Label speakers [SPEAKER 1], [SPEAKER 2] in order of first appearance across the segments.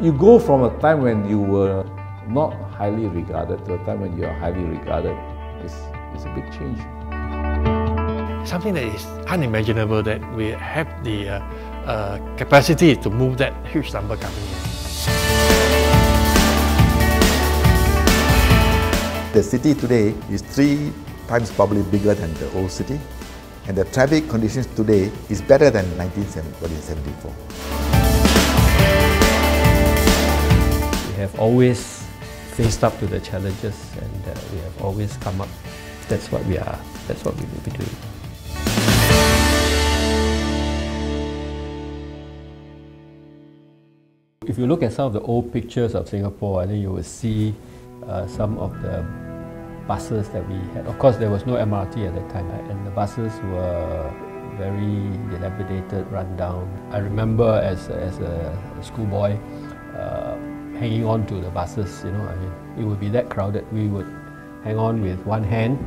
[SPEAKER 1] You go from a time when you were not highly regarded to a time when you are highly regarded. It's a big change.
[SPEAKER 2] Something that is unimaginable, that we have the capacity to move that huge number coming in.
[SPEAKER 3] The city today is 3 times probably bigger than the old city, and the traffic conditions today is better than 1974.
[SPEAKER 4] We have always faced up to the challenges, and we have always come up. That's what we are. That's what we will be doing. If you look at some of the old pictures of Singapore, I think you will see some of the buses that we had. Of course, there was no MRT at that time, and the buses were very dilapidated, run down. I remember as a schoolboy hanging on to the buses. You know, I mean, it would be that crowded. We would hang on with one hand,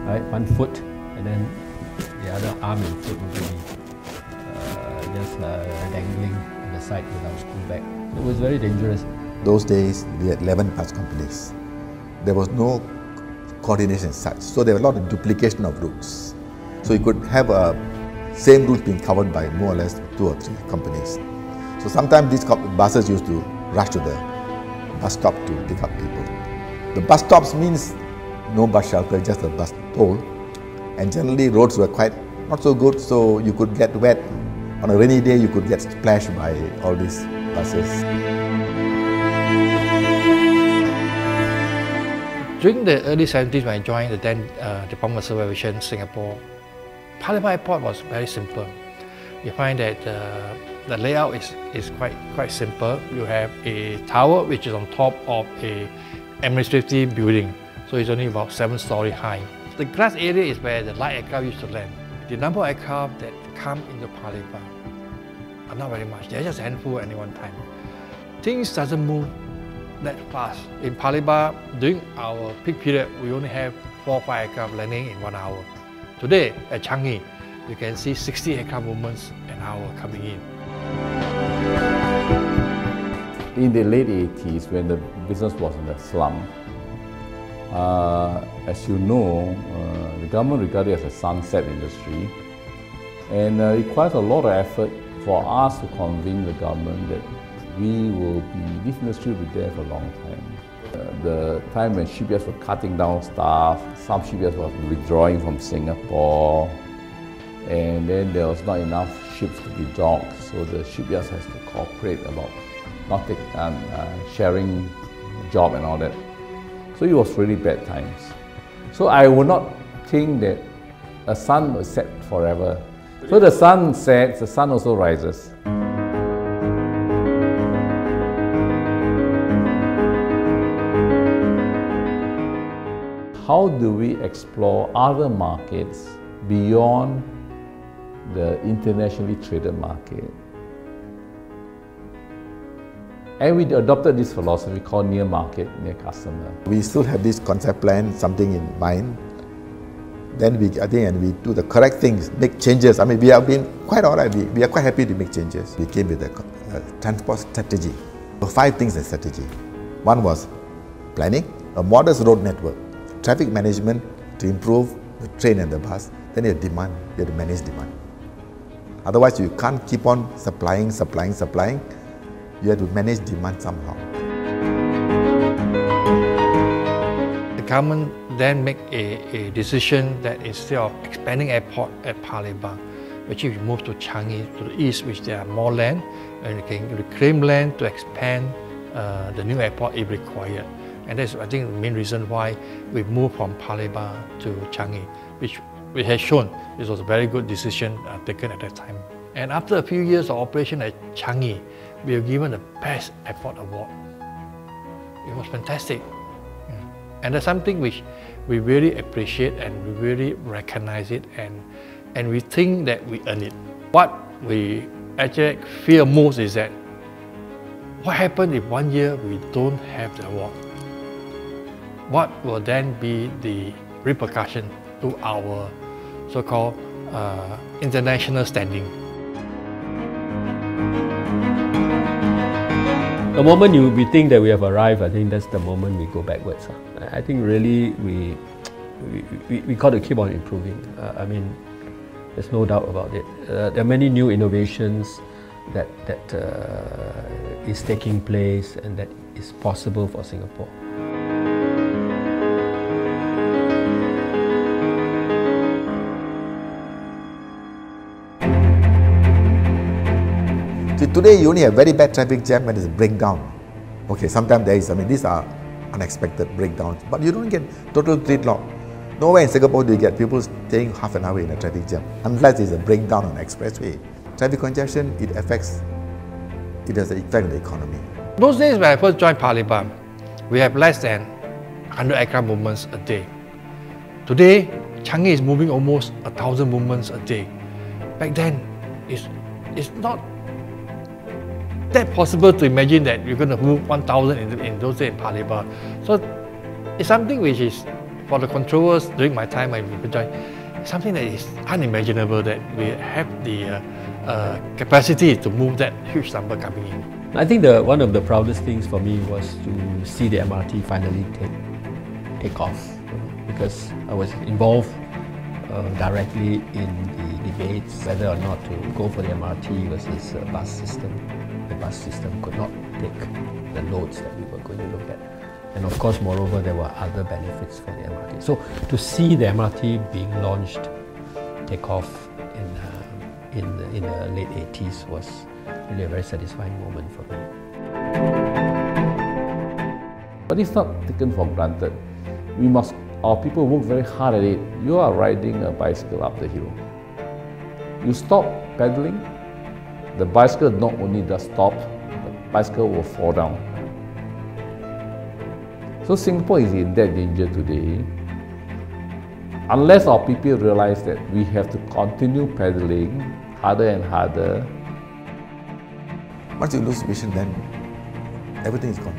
[SPEAKER 4] right, one foot, and then the other arm and foot would be just dangling on the side with our school bag. It was very dangerous.
[SPEAKER 3] Those days, we had 11 bus companies. There was no coordination as such, so there was a lot of duplication of routes. So you could have a same route being covered by more or less 2 or 3 companies. So sometimes these buses used to rush to the bus stop to pick up people. The bus stops means no bus shelter, just a bus toll. And generally roads were quite not so good, so you could get wet. On a rainy day, you could get splashed by all these buses.
[SPEAKER 2] During the early 70s, when I joined the then Department of Civil Aviation Singapore, Paya Lebar Airport was very simple. You find that the layout is quite simple. You have a tower which is on top of a administrative building, so it's only about 7-story high. The grass area is where the light aircraft used to land. The number of aircraft that come into Paya Lebar are not very much. They're just a handful at any one time. Things doesn't move that fast. In Paya Lebar, during our peak period, we only have 4 or 5 aircraft landing in 1 hour. Today, at Changi, you can see 60 aircraft movements an hour coming in.
[SPEAKER 1] In the late 80s, when the business was in a slump, as you know, the government regarded it as a sunset industry, and it requires a lot of effort for us to convince the government that this industry will be there for a long time. The time when shipyards were cutting down staff, some shipyards were withdrawing from Singapore, and then there was not enough ships to be docked, so the shipyards has to cooperate about not sharing job and all that. So it was really bad times. So I would not think that a sun will set forever. So the sun sets, the sun also rises. How do we explore other markets beyond the internationally traded market? And we adopted this philosophy called near market, near customer.
[SPEAKER 3] We still have this concept plan, something in mind. Then we do the correct things, make changes. I mean, we have been quite all right. We are quite happy to make changes. We came with a transport strategy. So 5 things in strategy. One was planning, a modest road network, traffic management to improve the train and the bus. Then you have demand, you have to manage demand. Otherwise, you can't keep on supplying. You have to manage demand somehow.
[SPEAKER 2] The government then make a decision that instead of expanding airport at Paya Lebar, actually we move to Changi, to the east, which there are more land, and we can reclaim land to expand the new airport if required. And that's, I think, the main reason why we moved from Paya Lebar to Changi, which has shown this was a very good decision taken at that time. And after a few years of operation at Changi, we were given the Best Airport Award. It was fantastic. And that's something which we really appreciate and we really recognize it, and we think that we earn it. What we actually fear most is that what happens if 1 year we don't have the award? What will then be the repercussion to our so-called international standing?
[SPEAKER 4] The moment we think that we have arrived, I think that's the moment we go backwards. I think really we got to keep on improving. I mean, there's no doubt about it. There are many new innovations that is taking place and that is possible for Singapore.
[SPEAKER 3] See, today you only have very bad traffic jam when there's a breakdown. Okay, sometimes there is, these are unexpected breakdowns, but you don't get total gridlock. Nowhere in Singapore do you get people staying half an hour in a traffic jam, unless there's a breakdown on the expressway. Traffic congestion, it has an effect on the economy.
[SPEAKER 2] Those days when I first joined Parliament, we have less than 100 aircraft movements a day. Today, Changi is moving almost 1,000 movements a day. Back then, it's not that possible to imagine that you're going to move 1,000 in those days in Parliament. So it's something which is, for the controllers during my time when we joined, something that is unimaginable that we have the capacity to move that huge number coming in.
[SPEAKER 4] I think one of the proudest things for me was to see the MRT finally take off, because I was involved directly in the debates whether or not to go for the MRT versus bus system. The bus system could not take the loads that we were going to look at. And of course, moreover, there were other benefits for the MRT. So to see the MRT being launched, take off in the late 80s was really a very satisfying moment for me.
[SPEAKER 1] But it's not taken for granted. Our people work very hard at it. You are riding a bicycle up the hill. You stop pedaling, the bicycle not only does stop, the bicycle will fall down. So Singapore is in that danger today. Unless our people realize that we have to continue pedaling harder and harder.
[SPEAKER 3] Once you lose vision, then everything is gone.